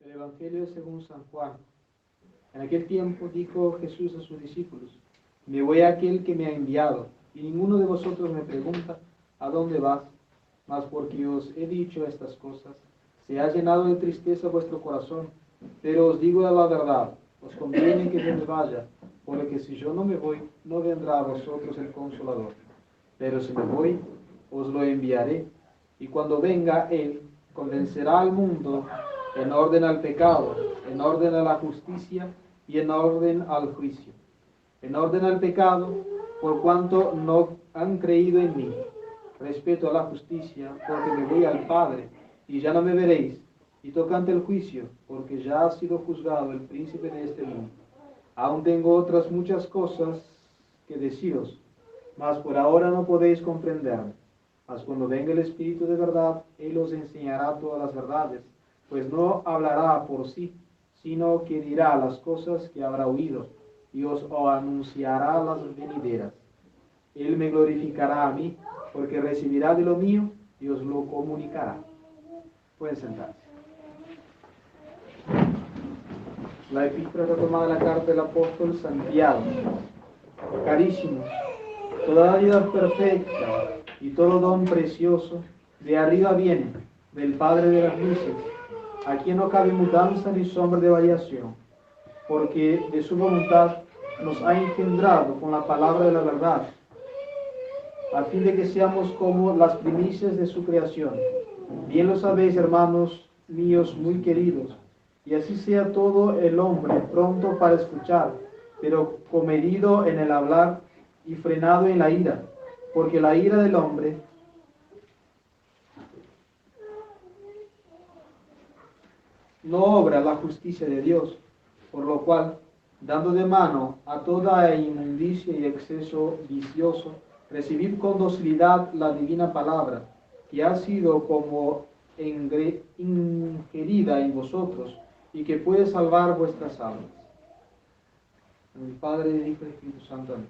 El Evangelio según San Juan. En aquel tiempo dijo Jesús a sus discípulos: Me voy a aquel que me ha enviado, y ninguno de vosotros me pregunta: ¿a dónde vas? Mas porque os he dicho estas cosas, se ha llenado de tristeza vuestro corazón. Pero os digo la verdad, os conviene que yo me vaya, porque si yo no me voy, no vendrá a vosotros el Consolador. Pero si me voy, os lo enviaré, y cuando venga Él, convencerá al mundo en orden al pecado, en orden a la justicia y en orden al juicio. En orden al pecado, por cuanto no han creído en mí. Respeto a la justicia, porque me voy al Padre, y ya no me veréis. Y tocante el juicio, porque ya ha sido juzgado el príncipe de este mundo. Aún tengo otras muchas cosas que deciros, mas por ahora no podéis comprenderme. Mas cuando venga el Espíritu de verdad, Él os enseñará todas las verdades, pues no hablará por sí, sino que dirá las cosas que habrá oído, y os anunciará las venideras. Él me glorificará a mí, porque recibirá de lo mío y os lo comunicará. Pueden sentarse. La epístola tomada de la carta del apóstol Santiago. Carísimos, toda vida perfecta y todo don precioso de arriba viene, del Padre de las luces, a quien no cabe mudanza ni sombra de variación, porque de su voluntad nos ha engendrado con la palabra de la verdad, a fin de que seamos como las primicias de su creación. Bien lo sabéis, hermanos míos muy queridos, y así sea todo el hombre pronto para escuchar, pero comedido en el hablar y frenado en la ira, porque la ira del hombre no obra la justicia de Dios, por lo cual, dando de mano a toda inmundicia y exceso vicioso, recibid con docilidad la divina palabra, que ha sido como ingerida en vosotros, y que puede salvar vuestras almas. En el Padre, el Hijo y el Espíritu Santo. Amén.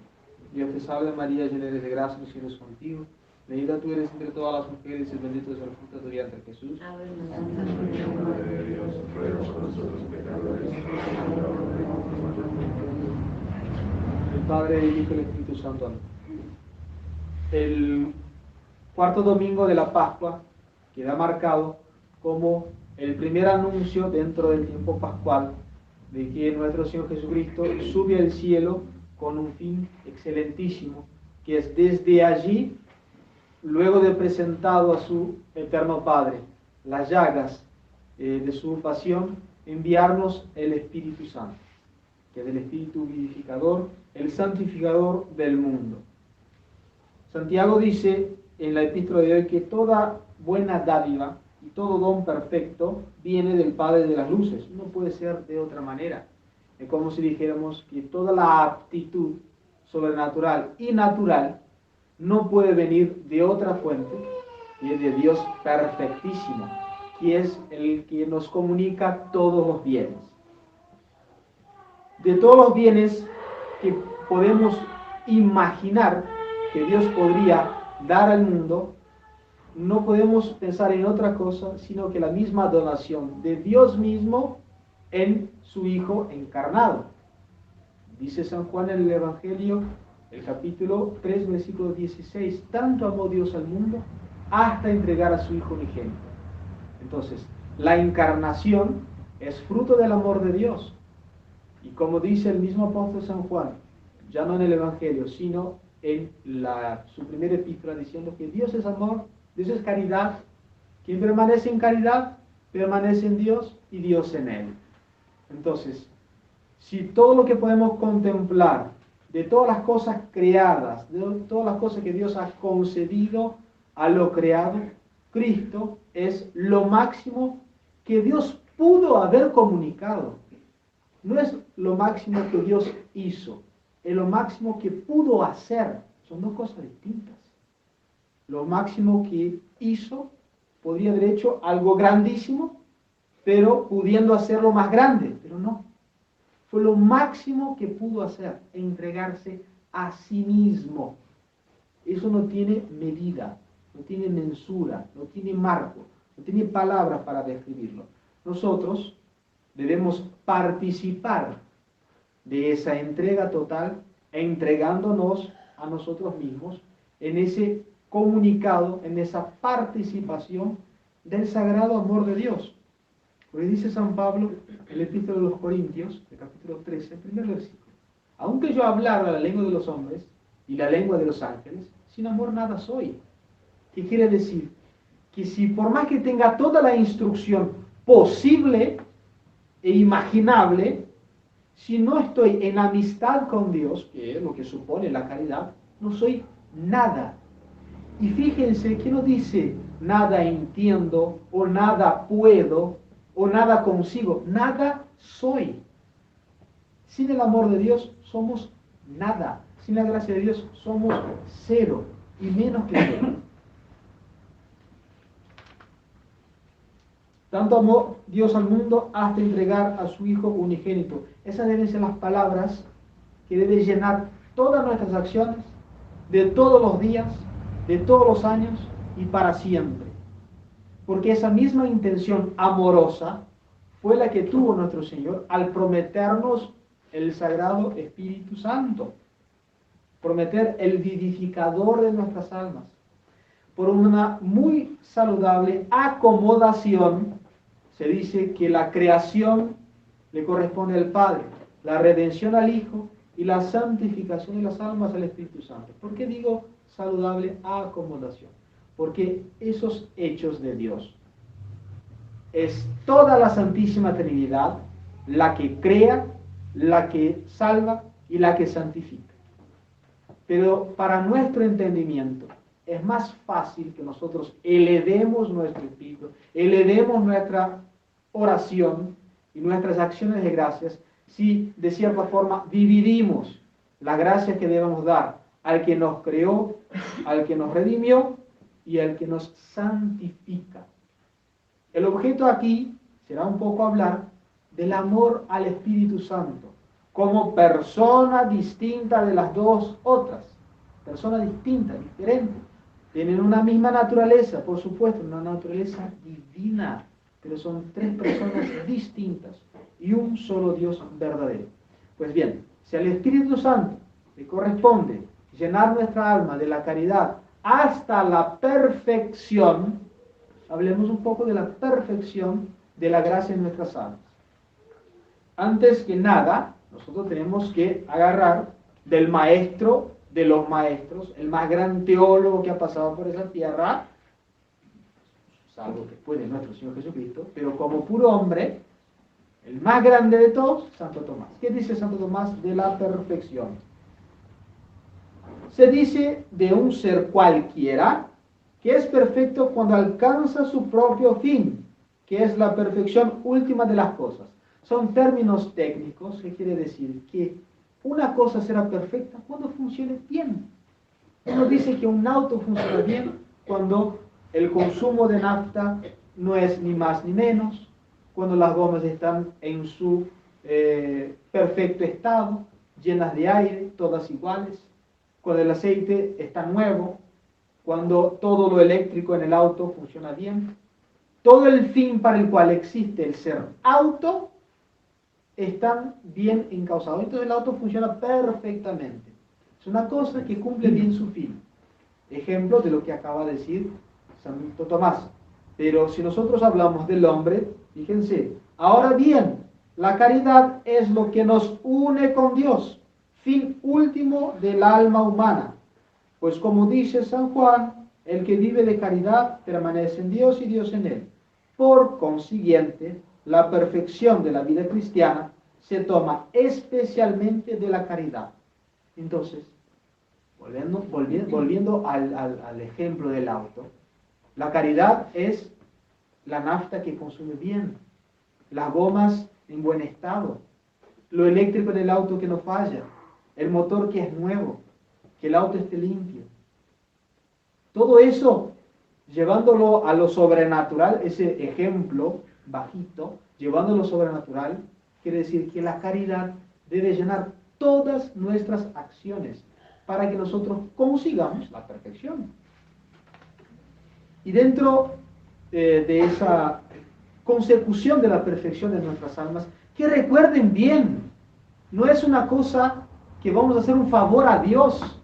Dios te salve María, llena eres de gracia, el cielo es contigo. Bendita tú eres entre todas las mujeres y bendito es el fruto de tu vientre, Jesús. Ave María, Madre de Dios, ruega por nosotros pecadores, El Padre, el Hijo y el Espíritu Santo. Amén. El cuarto domingo de la Pascua queda marcado como el primer anuncio dentro del tiempo pascual de que nuestro Señor Jesucristo sube al cielo con un fin excelentísimo, que es desde allí, luego de presentado a su eterno Padre las llagas de su pasión, enviarnos el Espíritu Santo, que es el Espíritu vivificador, el santificador del mundo. Santiago dice en la epístola de hoy que toda buena dádiva y todo don perfecto viene del Padre de las luces. No puede ser de otra manera. Es como si dijéramos que toda la aptitud sobrenatural y natural no puede venir de otra fuente, y es de Dios perfectísimo, que es el que nos comunica todos los bienes. De todos los bienes que podemos imaginar que Dios podría dar al mundo, no podemos pensar en otra cosa, sino que la misma donación de Dios mismo en su Hijo encarnado. Dice San Juan en el Evangelio, el capítulo 3, versículo 16, tanto amó Dios al mundo hasta entregar a su Hijo unigénito. Entonces, la encarnación es fruto del amor de Dios. Y como dice el mismo apóstol San Juan, ya no en el Evangelio, sino en su primera epístola, diciendo que Dios es amor, Dios es caridad. Quien permanece en caridad, permanece en Dios y Dios en él. Entonces, si todo lo que podemos contemplar, de todas las cosas creadas, de todas las cosas que Dios ha concedido a lo creado, Cristo es lo máximo que Dios pudo haber comunicado. No es lo máximo que Dios hizo, es lo máximo que pudo hacer. Son dos cosas distintas. Lo máximo que hizo, podría haber hecho algo grandísimo, pero pudiendo hacerlo más grande, pero no. Fue lo máximo que pudo hacer, entregarse a sí mismo. Eso no tiene medida, no tiene mensura, no tiene marco, no tiene palabras para describirlo. Nosotros debemos participar de esa entrega total, entregándonos a nosotros mismos en ese comunicado, en esa participación del sagrado amor de Dios. Porque dice San Pablo, en el Epístola de los Corintios, el capítulo 13, primer versículo: aunque yo hablara la lengua de los hombres y la lengua de los ángeles, sin amor nada soy. ¿Qué quiere decir? Que si por más que tenga toda la instrucción posible e imaginable, si no estoy en amistad con Dios, que es lo que supone la caridad, no soy nada. Y fíjense que no dice nada entiendo, o nada puedo, o nada consigo, nada soy. Sin el amor de Dios somos nada. Sin la gracia de Dios somos cero, y menos que cero. Tanto amó Dios al mundo hasta entregar a su Hijo unigénito. Esas deben ser las palabras que deben llenar todas nuestras acciones, de todos los días, de todos los años y para siempre. Porque esa misma intención amorosa fue la que tuvo nuestro Señor al prometernos el Sagrado Espíritu Santo. Prometer el vivificador de nuestras almas. Por una muy saludable acomodación, se dice que la creación le corresponde al Padre, la redención al Hijo y la santificación de las almas al Espíritu Santo. ¿Por qué digo saludable acomodación? Porque esos hechos de Dios es toda la Santísima Trinidad la que crea, la que salva y la que santifica. Pero para nuestro entendimiento es más fácil que nosotros elevemos nuestro espíritu, elevemos nuestra oración y nuestras acciones de gracias si de cierta forma dividimos las gracias que debemos dar al que nos creó, al que nos redimió y al que nos santifica. El objeto aquí será un poco hablar del amor al Espíritu Santo como persona distinta de las dos otras. Persona distinta, diferente. Tienen una misma naturaleza, por supuesto, una naturaleza divina, pero son tres personas distintas y un solo Dios verdadero. Pues bien, si al Espíritu Santo le corresponde llenar nuestra alma de la caridad hasta la perfección, hablemos un poco de la perfección de la gracia en nuestras almas. Antes que nada, nosotros tenemos que agarrar del maestro de los maestros, el más gran teólogo que ha pasado por esa tierra, salvo después de nuestro Señor Jesucristo, pero como puro hombre, el más grande de todos, Santo Tomás. ¿Qué dice Santo Tomás de la perfección? Se dice de un ser cualquiera que es perfecto cuando alcanza su propio fin, que es la perfección última de las cosas. Son términos técnicos que quiere decir que una cosa será perfecta cuando funcione bien. Uno dice que un auto funciona bien cuando el consumo de nafta no es ni más ni menos, cuando las gomas están en su perfecto estado, llenas de aire, todas iguales, cuando el aceite está nuevo, cuando todo lo eléctrico en el auto funciona bien. Todo el fin para el cual existe el ser auto están bien encausados. Entonces el auto funciona perfectamente. Es una cosa que cumple bien su fin. Ejemplo de lo que acaba de decir Santo Tomás. Pero si nosotros hablamos del hombre, fíjense, ahora bien, la caridad es lo que nos une con Dios, fin último del alma humana. Pues como dice San Juan, el que vive de caridad permanece en Dios y Dios en él. Por consiguiente, la perfección de la vida cristiana se toma especialmente de la caridad. Entonces, volviendo al ejemplo del auto, la caridad es la nafta que consume bien, las gomas en buen estado, lo eléctrico en el auto que no falla, el motor que es nuevo, que el auto esté limpio. Todo eso, llevándolo a lo sobrenatural, ese ejemplo bajito, llevándolo a lo sobrenatural, quiere decir que la caridad debe llenar todas nuestras acciones para que nosotros consigamos la perfección. Y dentro de esa consecución de la perfección de nuestras almas, que recuerden bien, no es una cosa que vamos a hacer un favor a Dios,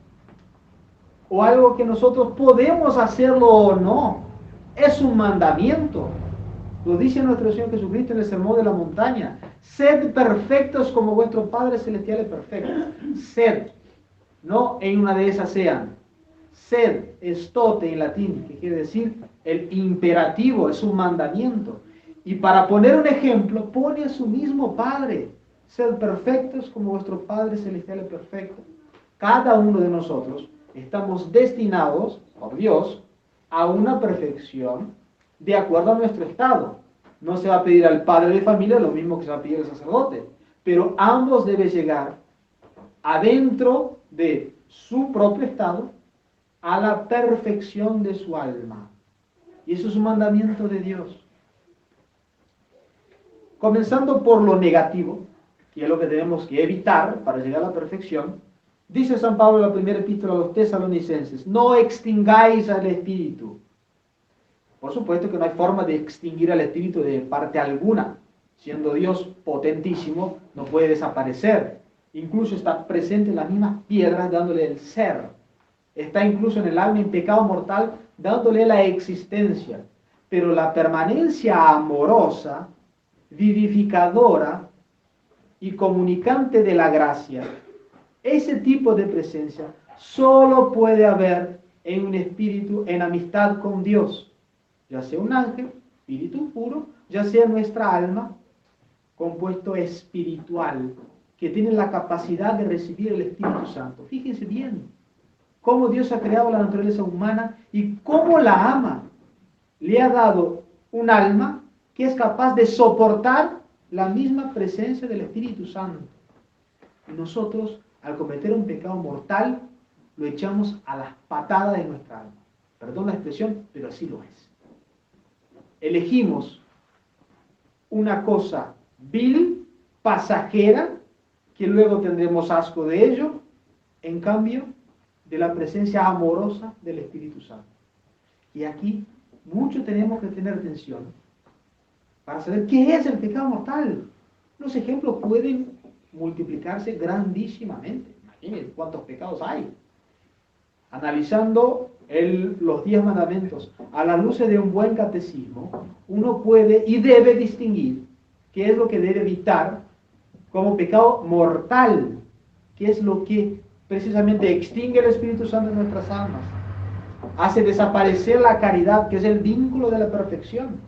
o algo que nosotros podemos hacerlo o no, es un mandamiento. Lo dice nuestro Señor Jesucristo en el Sermón de la Montaña: sed perfectos como vuestro Padre Celestial es perfecto. Sed, no en una de esas sean. Sed, estote en latín, que quiere decir el imperativo, es un mandamiento. Y para poner un ejemplo, pone a su mismo Padre: sed perfectos como vuestro Padre Celestial es perfecto. Cada uno de nosotros estamos destinados por Dios a una perfección de acuerdo a nuestro estado. No se va a pedir al padre de familia lo mismo que se va a pedir al sacerdote, pero ambos deben llegar adentro de su propio estado a la perfección de su alma. Y eso es un mandamiento de Dios. Comenzando por lo negativo, que es lo que tenemos que evitar para llegar a la perfección, dice San Pablo en la primera epístola a los Tesalonicenses: no extingáis al Espíritu. Por supuesto que no hay forma de extinguir al Espíritu de parte alguna. Siendo Dios potentísimo, no puede desaparecer. Incluso está presente en las mismas piedras dándole el ser. Está incluso en el alma en pecado mortal dándole la existencia. Pero la permanencia amorosa, vivificadora y comunicante de la gracia, ese tipo de presencia solo puede haber en un espíritu en amistad con Dios. Ya sea un ángel, espíritu puro, ya sea nuestra alma, compuesto espiritual, que tiene la capacidad de recibir el Espíritu Santo. Fíjense bien cómo Dios ha creado la naturaleza humana y cómo la ama. Le ha dado un alma que es capaz de soportar la misma presencia del Espíritu Santo. Y nosotros, al cometer un pecado mortal, lo echamos a las patadas de nuestra alma. Perdón la expresión, pero así lo es. Elegimos una cosa vil, pasajera, que luego tendremos asco de ello, en cambio de la presencia amorosa del Espíritu Santo. Y aquí mucho tenemos que tener atención para saber qué es el pecado mortal. Los ejemplos pueden multiplicarse grandísimamente. Imagínense cuántos pecados hay. Analizando los 10 mandamientos a la luz de un buen catecismo, uno puede y debe distinguir qué es lo que debe evitar como pecado mortal, qué es lo que precisamente extingue el Espíritu Santo en nuestras almas, hace desaparecer la caridad, que es el vínculo de la perfección,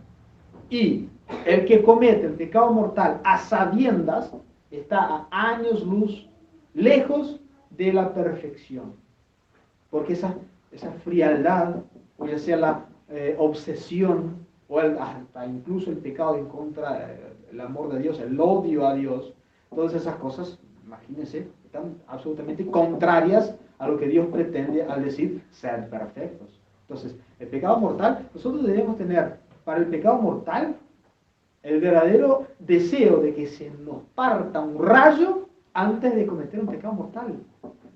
y el que comete el pecado mortal a sabiendas está a años luz lejos de la perfección. Porque esa frialdad, o ya sea la obsesión, o hasta incluso el pecado en contra del amor de Dios, el odio a Dios, todas esas cosas, imagínense, están absolutamente contrarias a lo que Dios pretende al decir ser perfectos. Entonces, el pecado mortal, nosotros debemos tener para el pecado mortal el verdadero deseo de que se nos parta un rayo antes de cometer un pecado mortal.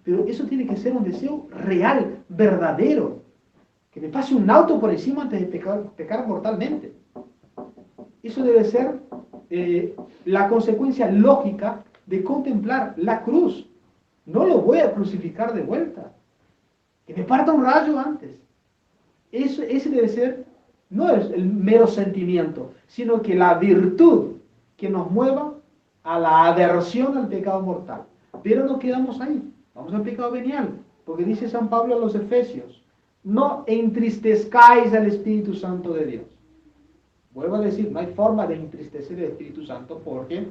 Pero eso tiene que ser un deseo real, verdadero. Que me pase un auto por encima antes de pecar mortalmente. Eso debe ser la consecuencia lógica de contemplar la cruz. No lo voy a crucificar de vuelta. Que me parta un rayo antes. Ese debe ser, no es el mero sentimiento, sino que la virtud que nos mueva a la aversión al pecado mortal. Pero no quedamos ahí. Vamos al pecado venial, porque dice San Pablo a los Efesios: no entristezcáis al Espíritu Santo de Dios. Vuelvo a decir, no hay forma de entristecer el Espíritu Santo porque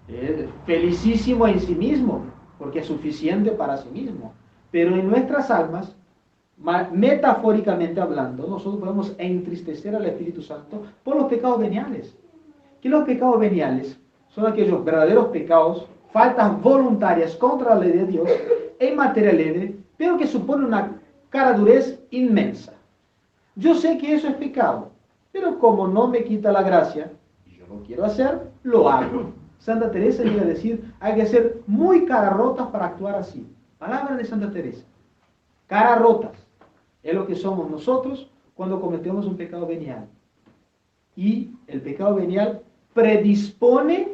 es felicísimo en sí mismo, porque es suficiente para sí mismo. Pero en nuestras almas, metafóricamente hablando, nosotros podemos entristecer al Espíritu Santo por los pecados veniales. Que los pecados veniales son aquellos verdaderos pecados, faltas voluntarias contra la ley de Dios en materia leve, pero que supone una caradurez inmensa. Yo sé que eso es pecado, pero como no me quita la gracia, y yo lo quiero hacer, lo hago. Santa Teresa llega a decir, hay que ser muy caras rotas para actuar así. Palabra de Santa Teresa. Caras rotas es lo que somos nosotros cuando cometemos un pecado venial. Y el pecado venial predispone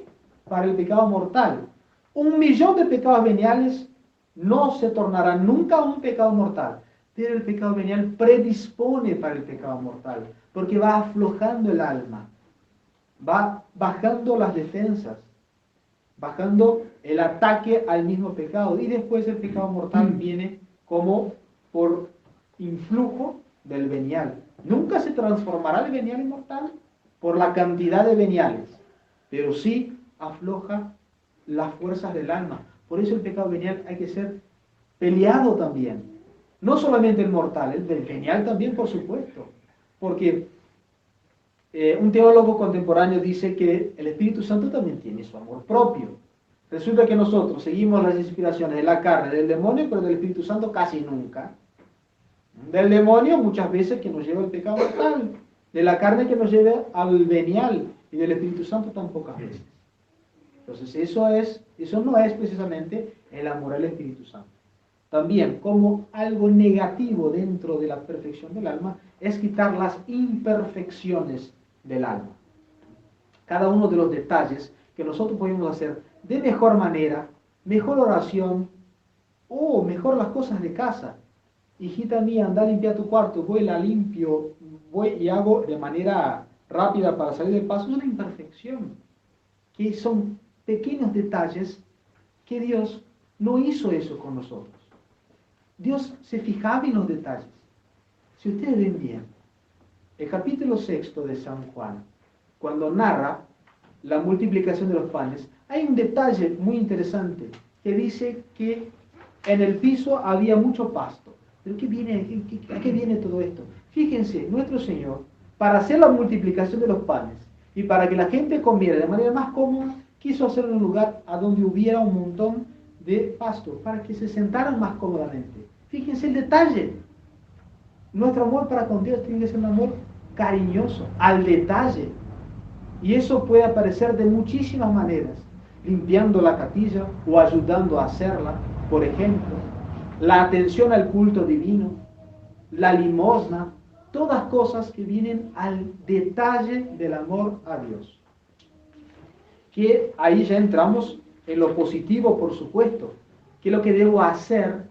para el pecado mortal. 1.000.000 de pecados veniales no se tornarán nunca un pecado mortal, pero el pecado venial predispone para el pecado mortal, porque va aflojando el alma, va bajando las defensas, bajando el ataque al mismo pecado, y después el pecado mortal viene como por influjo del venial. Nunca se transformará el venial en mortal por la cantidad de veniales, pero sí afloja las fuerzas del alma. Por eso el pecado venial hay que ser peleado también. No solamente el mortal, el venial también, por supuesto. Porque un teólogo contemporáneo dice que el Espíritu Santo también tiene su amor propio. Resulta que nosotros seguimos las inspiraciones de la carne, del demonio, pero del Espíritu Santo casi nunca. Del demonio muchas veces que nos lleva al pecado mortal, de la carne que nos lleva al venial, y del Espíritu Santo tan pocas veces. Entonces eso no es precisamente el amor al Espíritu Santo. También, como algo negativo dentro de la perfección del alma, es quitar las imperfecciones del alma. Cada uno de los detalles que nosotros podemos hacer de mejor manera, mejor oración, o mejor las cosas de casa. Hijita mía, anda a limpiar tu cuarto, voy, la limpio, voy y hago de manera rápida para salir del paso. Es una imperfección, que son pequeños detalles que Dios no hizo eso con nosotros. Dios se fijaba en los detalles. Si ustedes ven bien, el capítulo 6 de San Juan, cuando narra la multiplicación de los panes, hay un detalle muy interesante que dice que en el piso había mucho pasto. ¿Pero a qué viene todo esto? Fíjense, nuestro Señor, para hacer la multiplicación de los panes y para que la gente comiera de manera más cómoda, quiso hacer un lugar a donde hubiera un montón de pasto, para que se sentaran más cómodamente. Fíjense el detalle. Nuestro amor para con Dios tiene que ser un amor cariñoso, al detalle. Y eso puede aparecer de muchísimas maneras, limpiando la capilla o ayudando a hacerla, por ejemplo, la atención al culto divino, la limosna, todas cosas que vienen al detalle del amor a Dios. Que ahí ya entramos en lo positivo, por supuesto, que es lo que debo hacer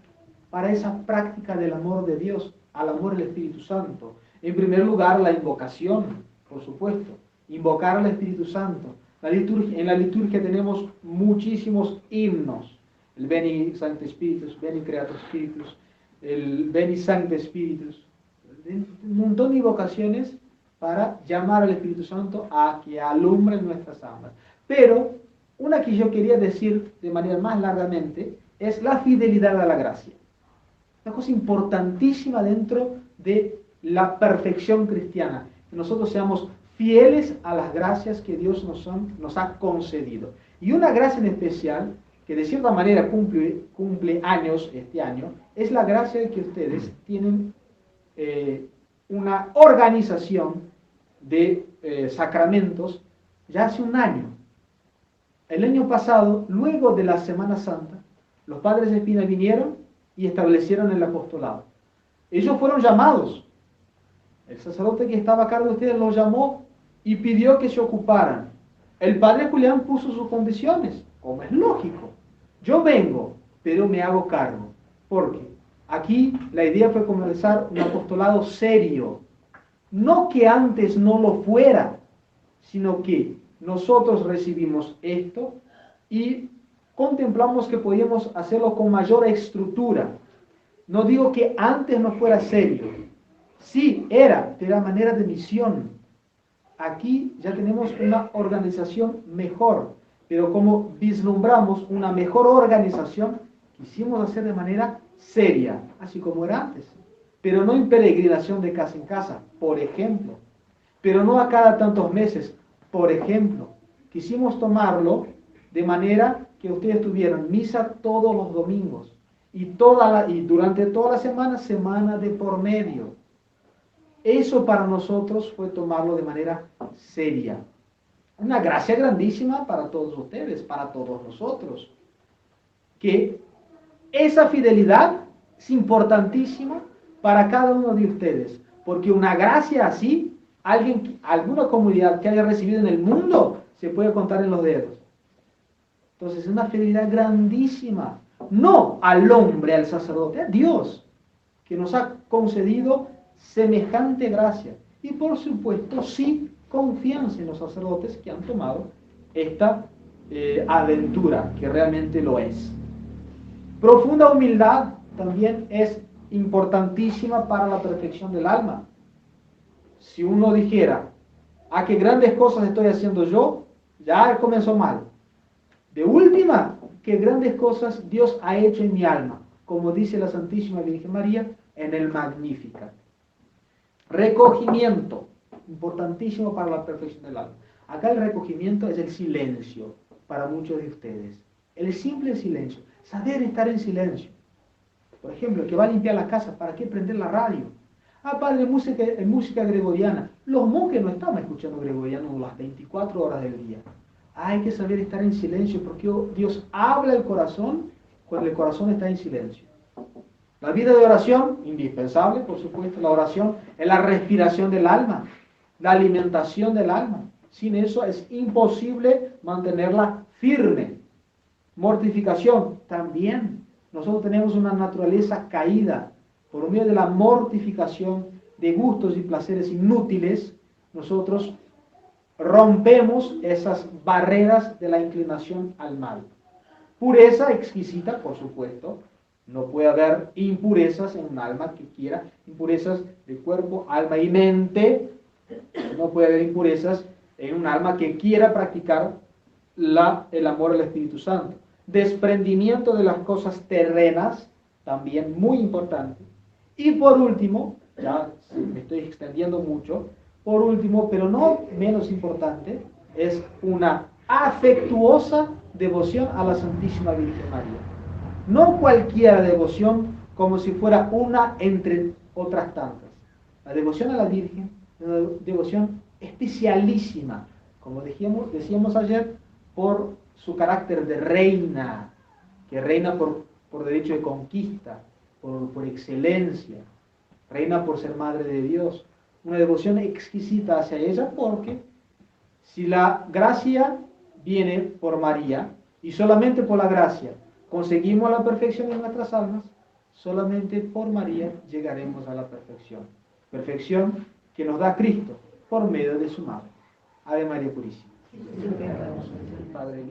para esa práctica del amor de Dios, al amor del Espíritu Santo. En primer lugar, la invocación, por supuesto, invocar al Espíritu Santo. En la liturgia tenemos muchísimos himnos, el Veni Sancte Spiritus, Veni Creator Spiritus, el Veni Sancte Spiritus, un montón de invocaciones para llamar al Espíritu Santo a que alumbre nuestras almas. Pero una que yo quería decir de manera más largamente es la fidelidad a la gracia. Una cosa importantísima dentro de la perfección cristiana, que nosotros seamos fieles a las gracias que Dios nos ha concedido. Y una gracia en especial, que de cierta manera cumple años este año, es la gracia de que ustedes tienen una organización de sacramentos ya hace un año. El año pasado, luego de la Semana Santa, los padres de Espina vinieron y establecieron el apostolado. Ellos fueron llamados. El sacerdote que estaba a cargo de ustedes los llamó y pidió que se ocuparan. El padre Julián puso sus condiciones, como es lógico. Yo vengo, pero me hago cargo. ¿Por qué? Aquí la idea fue comenzar un apostolado serio. No que antes no lo fuera, sino que nosotros recibimos esto y contemplamos que podíamos hacerlo con mayor estructura. No digo que antes no fuera serio. Sí, era de la manera de misión. Aquí ya tenemos una organización mejor, pero como vislumbramos una mejor organización, quisimos hacer de manera seria, así como era antes. Pero no en peregrinación de casa en casa, por ejemplo. Pero no a cada tantos meses, por ejemplo. Quisimos tomarlo de manera que ustedes tuvieran misa todos los domingos y durante toda la semana de por medio. Eso para nosotros fue tomarlo de manera seria. Una gracia grandísima para todos ustedes, para todos nosotros. Que esa fidelidad es importantísima para cada uno de ustedes, porque una gracia así alguna comunidad que haya recibido en el mundo, se puede contar en los dedos. Entonces es una fidelidad grandísima, no al hombre, al sacerdote, a Dios, que nos ha concedido semejante gracia. Y por supuesto, sí, confianza en los sacerdotes que han tomado esta aventura, que realmente lo es. Profunda humildad también es importantísima para la perfección del alma. Si uno dijera, ¿a qué grandes cosas estoy haciendo yo? Ya comenzó mal. De última, ¿qué grandes cosas Dios ha hecho en mi alma? Como dice la Santísima Virgen María en el Magnificat. Recogimiento, importantísimo para la perfección del alma. Acá el recogimiento es el silencio para muchos de ustedes. El simple silencio, saber estar en silencio. Por ejemplo, el que va a limpiar la casa, ¿para qué prender la radio? Ah, padre, música gregoriana. Los monjes no estaban escuchando gregoriano las 24 horas del día. Hay que saber estar en silencio porque Dios habla el corazón cuando el corazón está en silencio. La vida de oración, indispensable, por supuesto, la oración es la respiración del alma, la alimentación del alma. Sin eso es imposible mantenerla firme. Mortificación, también. Nosotros tenemos una naturaleza caída. Por medio de la mortificación de gustos y placeres inútiles, nosotros rompemos esas barreras de la inclinación al mal. Pureza exquisita, por supuesto. No puede haber impurezas en un alma que quiera, impurezas de cuerpo, alma y mente. No puede haber impurezas en un alma que quiera practicar el amor al Espíritu Santo. Desprendimiento de las cosas terrenas, también muy importante. Y por último, ya me estoy extendiendo mucho, por último, pero no menos importante, es una afectuosa devoción a la Santísima Virgen María. No cualquier devoción como si fuera una entre otras tantas. La devoción a la Virgen es una devoción especialísima, como decíamos ayer, por su carácter de reina, que reina por derecho de conquista, por excelencia, reina por ser madre de Dios. Una devoción exquisita hacia ella porque si la gracia viene por María y solamente por la gracia conseguimos la perfección en nuestras almas, solamente por María llegaremos a la perfección. Perfección que nos da Cristo por medio de su madre. Ave María Purísima. Padre.